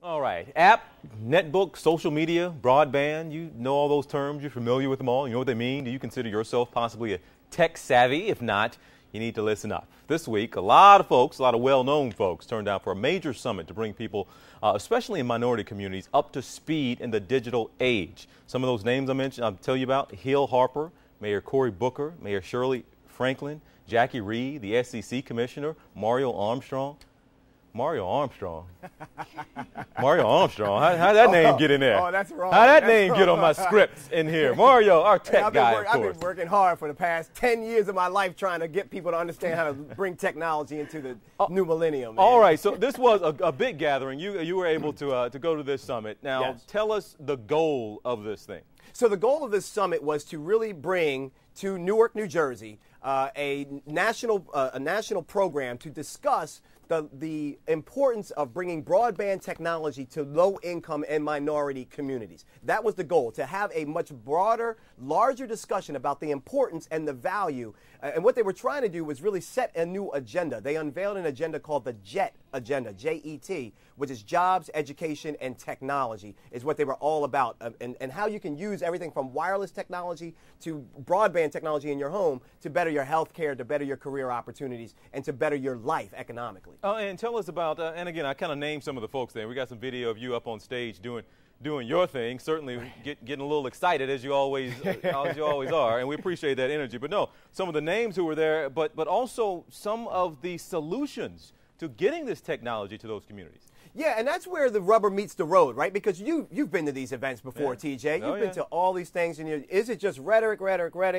All right. App, netbook, social media, broadband, you know all those terms. You're familiar with them all. You know what they mean. Do you consider yourself possibly a tech savvy? If not, you need to listen up. This week, a lot of folks, a lot of well-known folks turned out for a major summit to bring people, especially in minority communities, up to speed in the digital age. Some of those names I mentioned, I'll tell you about: Hill Harper, Mayor Cory Booker, Mayor Shirley Franklin, Jackie Reed, the SEC Commissioner, Mario Armstrong. Mario Armstrong. Mario Armstrong. How that name get in there? Oh, that's wrong. How that name get on my scripts in here? Mario, our tech guy, of course. I've been working hard for the past 10 years of my life trying to get people to understand how to bring technology into the new millennium. Man. All right, so this was a big gathering. You were able to go to this summit. Now, yes. Tell us the goal of this thing. So the goal of this summit was to really bring to Newark, New Jersey, a national program to discuss the importance of bringing broadband technology to low-income and minority communities. That was the goal, to have a much broader, larger discussion about the importance and the value. And what they were trying to do was really set a new agenda. They unveiled an agenda called the JET agenda, J-E-T, which is jobs, education, and technology, is what they were all about, and how you can use everything from wireless technology to broadband technology in your home to better your health care, to better your career opportunities, and to better your life economically. And tell us about, and again, I kind of named some of the folks there. We got some video of you up on stage doing your thing, certainly getting a little excited as you always are, and we appreciate that energy. But no, some of the names who were there, but also some of the solutions to getting this technology to those communities. Yeah, and that's where the rubber meets the road, right? Because you've been to these events before, yeah. TJ. You've been to all these things, and is it just rhetoric,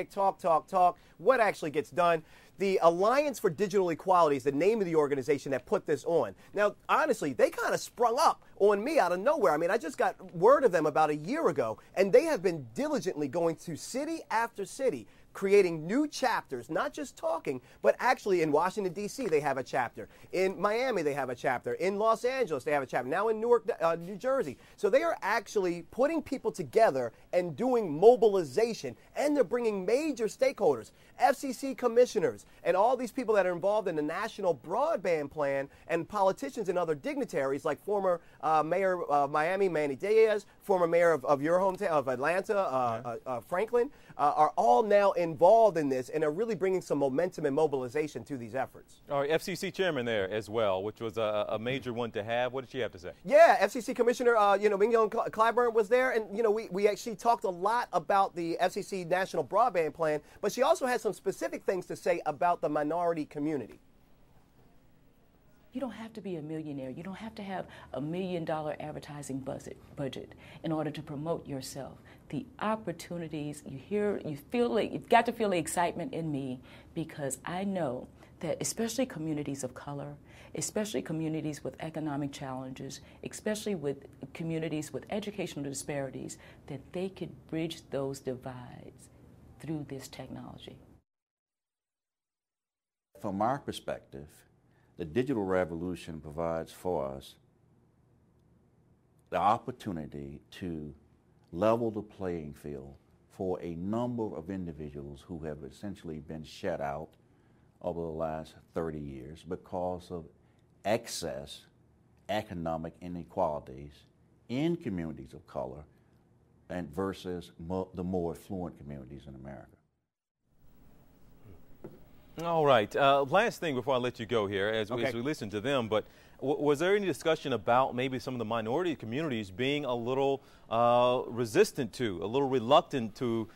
talk? What actually gets done? The Alliance for Digital Equality is the name of the organization that put this on. Now, honestly, they kind of sprung up on me out of nowhere. I mean, I just got word of them about a year ago, and they have been diligently going to city after city, creating new chapters, not just talking, but actually in Washington, D.C., they have a chapter. In Miami, they have a chapter. In Los Angeles, they have a chapter. Now in Newark, New Jersey. So they are actually putting people together and doing mobilization, and they're bringing major stakeholders, FCC commissioners, and all these people that are involved in the National Broadband Plan, and politicians and other dignitaries like former Mayor of Miami, Manny Diaz, former mayor of your hometown, of Atlanta, Franklin, are all now involved in this and are really bringing some momentum and mobilization to these efforts. All right, FCC chairman there as well, which was a major one to have. What did she have to say? Yeah, FCC Commissioner, Mignon Clyburn was there, and we actually talked a lot about the FCC National Broadband Plan, but she also had some specific things to say about the minority community. You don't have to be a millionaire. You don't have to have $1 million advertising budget in order to promote yourself. The opportunities you've got to feel the excitement in me, because I know that especially communities of color, especially communities with economic challenges, especially with communities with educational disparities, that they could bridge those divides through this technology. From our perspective, the digital revolution provides for us the opportunity to level the playing field for a number of individuals who have essentially been shut out over the last 30 years because of excess economic inequalities in communities of color and versus the more affluent communities in America. All right. Last thing before I let you go here, as we listen to them, but was there any discussion about maybe some of the minority communities being a little resistant to, a little reluctant to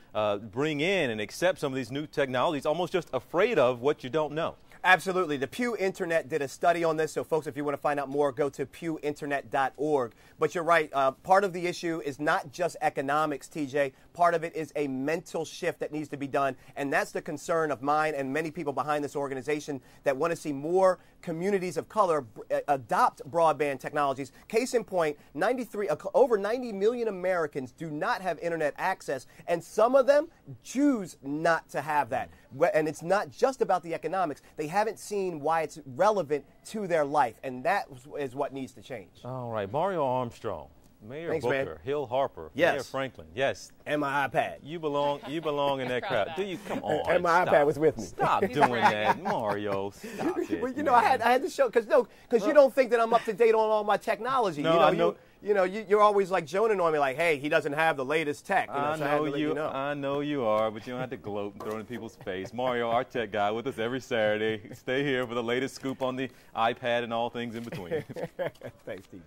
bring in and accept some of these new technologies, almost just afraid of what you don't know? Absolutely. The Pew Internet did a study on this, so folks, if you want to find out more, go to pewinternet.org. But you're right, part of the issue is not just economics, TJ. Part of it is a mental shift that needs to be done, and that's the concern of mine and many people behind this organization that want to see more communities of color adopt broadband technologies. Case in point, over 90 million Americans do not have internet access, and some of them choose not to have that. And it's not just about the economics. They haven't seen why it's relevant to their life, and that is what needs to change. All right, Mario Armstrong. Mayor Thanks, Booker, man. Hill Harper, Yes. Mayor Franklin, yes. And my iPad. You belong in that crowd. Do you? Come on. And my stop. iPad was with me. Stop doing that, Mario. Stop it. Well, you know, I had to show because you don't think that I'm up to date on all my technology. No, you know, I know. You're always like joning on me, like, hey, he doesn't have the latest tech. You know, I so I had to know let you. know. I know you are, but you don't have to gloat and throw it in people's face. Mario, our tech guy, with us every Saturday. Stay here for the latest scoop on the iPad and all things in between. Thanks, TJ.